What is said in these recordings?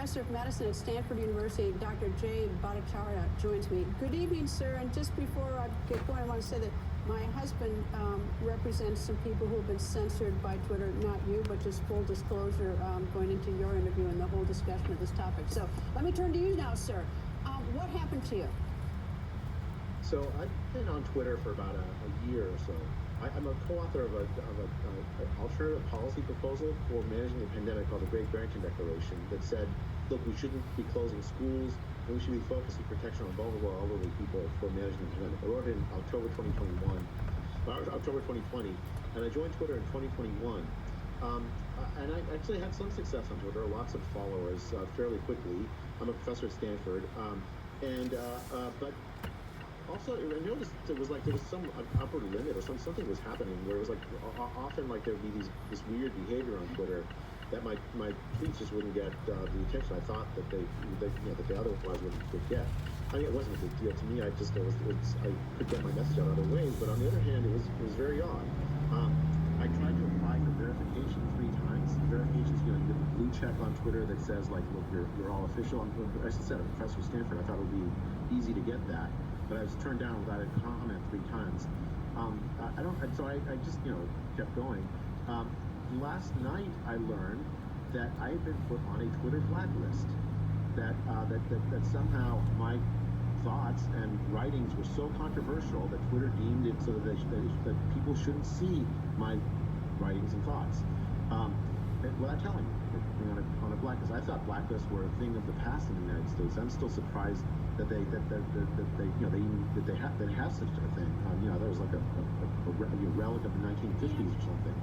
Professor of Medicine at Stanford University, Dr. Jay Bhattacharya, joins me. Good evening, sir. And just before I get going, I want to say that my husband represents some people who have been censored by Twitter. Not you, but just full disclosure going into your interview and the whole discussion of this topic. So let me turn to you now, sir. What happened to you? So I've been on Twitter for about a year or so. I'm a co-author of an alternative policy proposal for managing the pandemic called the Great Barrington Declaration that said, look, we shouldn't be closing schools, and we should be focusing protection on vulnerable elderly people for managing the pandemic. I wrote it in October 2020, and I joined Twitter in 2021. And I actually had some success on Twitter, lots of followers fairly quickly. I'm a professor at Stanford, but also, I noticed there was some upper limit or something was happening where it was like often like there would be this weird behavior on Twitter that my tweets just wouldn't get the attention I thought that they otherwise would get. I mean, it wasn't a big deal to me. I could get my message out other ways, but on the other hand, it was very odd. I tried to apply for verification 3 times. Verification is, you get the blue check on Twitter that says like, look, you're all official. As I said, I'm a professor at Stanford. I thought it would be easy to get that. But I was turned down without a comment 3 times. So I just kept going. Last night I learned that I had been put on a Twitter blacklist. That somehow my thoughts and writings were so controversial that Twitter deemed it so that people shouldn't see my writings and thoughts. Without telling me, on a blacklist. I thought blacklists were a thing of the past in the United States. I'm still surprised that they have such a thing. That was like a relic of the 1950s or something.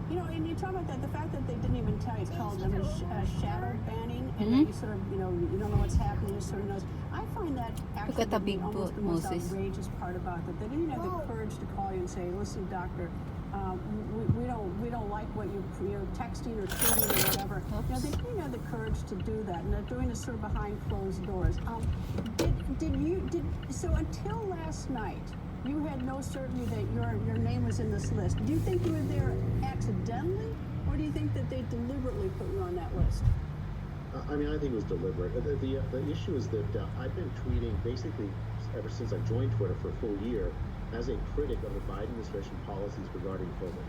And you talk about that, the fact that they didn't even tell you, it's called shadow banning, and then you sort of, you don't know what's happening, you just sort of knows. I find that actually almost the most outrageous part about that. They didn't have the courage to call you and say, listen, doctor, we don't like what you're texting or tweeting or whatever. They didn't have the courage to do that, and they're doing this sort of behind closed doors. So until last night, you had no certainty that your name was in this list. Do you think you were there accidentally, or do you think that they deliberately put you on that list? I think it was deliberate. The issue is that I've been tweeting basically ever since I joined Twitter for a full year as a critic of the Biden administration policies regarding COVID.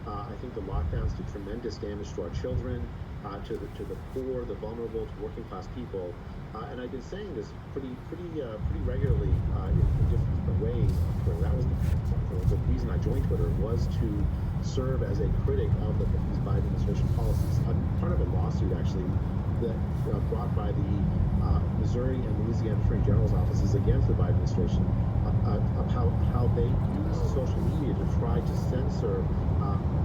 I think the lockdowns did tremendous damage to our children, to the poor, the vulnerable, to working class people. And I've been saying this pretty regularly in different ways on Twitter. That was the reason I joined Twitter, was to serve as a critic of these Biden administration policies. I'm part of a lawsuit actually that brought by the Missouri and Louisiana Attorney General's offices against the Biden administration of how they use social media to try to censor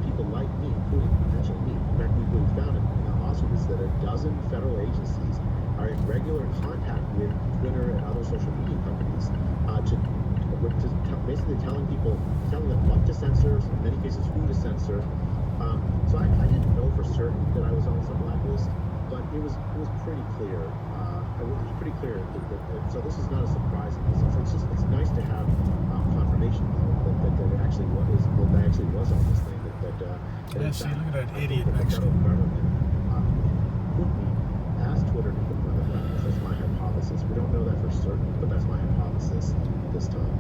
people like me, including potentially me. In fact, we found in that lawsuit is that a dozen federal agencies are in regular contact with Twitter and other social media companies basically telling them what to censor, in many cases who to censor. So I didn't know for certain that I was on some blacklist, but it was pretty clear. It was pretty clear so this is not a surprise. It's nice to have confirmation that it actually was on this thing. See, look at that idiot next to him. Asked Twitter to put me on the blacklist. That's my hypothesis. We don't know that for certain, but that's my hypothesis this time.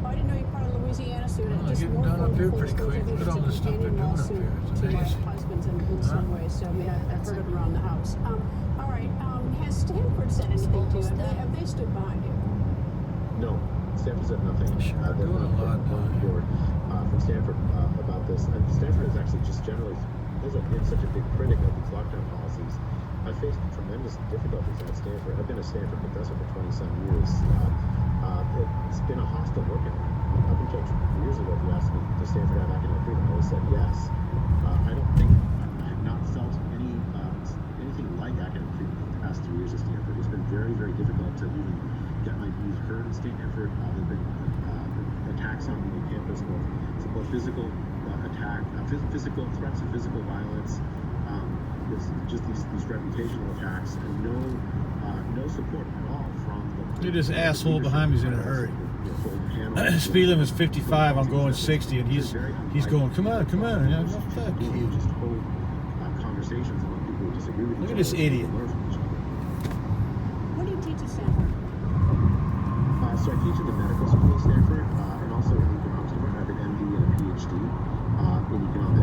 I didn't know you're part of the Louisiana suit. Well, getting done up here pretty quick. Look at all the stuff they're doing up here. It's amazing. Husbands in some ways, so I've heard it around the house. All right, has Stanford said anything to you? Have they stood behind you? No, Stanford said nothing. Sure, doing a lot from Stanford about this. And Stanford is actually just generally been such a big critic of these lockdown policies. I faced tremendous difficulties at Stanford. I've been a Stanford professor for 20-some years. It's been a hostile work environment. Up until 2 years ago, if you asked me, does Stanford have academic freedom? I always said yes. I have not felt anything like academic freedom for the past 3 years at Stanford. It's been very, very difficult to even get my views heard at Stanford. There have been attacks on the campus, both physical physical threats of physical violence, just these reputational attacks, and no support at all from the. This asshole behind me is in a hurry. Speed limit is 55. I'm going 60, and he's going. Come on. Just hold conversations among people who disagree. really Look at this idiot. learn from each other. What do you teach at Stanford? So I teach in the medical school at Stanford, and also in the economics department. I have an MD and a PhD in economics.